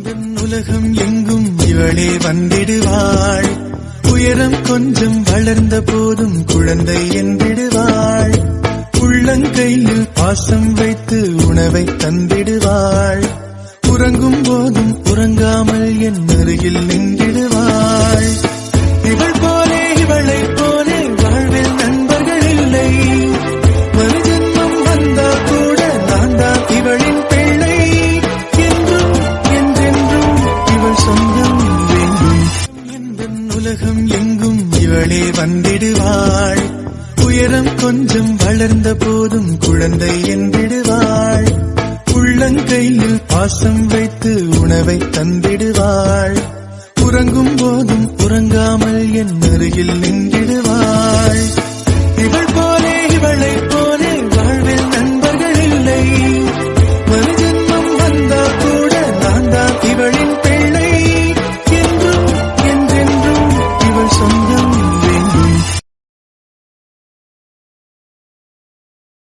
உலகம் எங்கும் இவளே வந்திடுவாள். உயரம் கொஞ்சம் வளர்ந்த போதும் குழந்தை என்றிடுவாள். உள்ளங்கையில் பாசம் வைத்து உணவை தந்திடுவாள். உறங்கும் போதும் உறங்காமல் என் அருகில் நின்றிடுவாள். இவள் போலே இவளை போலே வாழ்வில் நண்பர்கள் இல்லை. மறுஜன்மம் வந்தால் கூட நான் தான் இவளின் பிள்ளை. என்றும் என்றென்றும் இவள் சொந்தம் வேண்டும். எந்த உலகம் எங்கும் இவளே வந்திடுவாள். உயரம் கொஞ்சம் வளர்ந்த போதும் குழந்தை என்றிடுவாள். உள்ளங்கையில் பாசம் வைத்து உணவை தந்திடுவாள். உறங்கும் போதும் உறங்காமல் என் அருகில் நின்றிடுவாள்.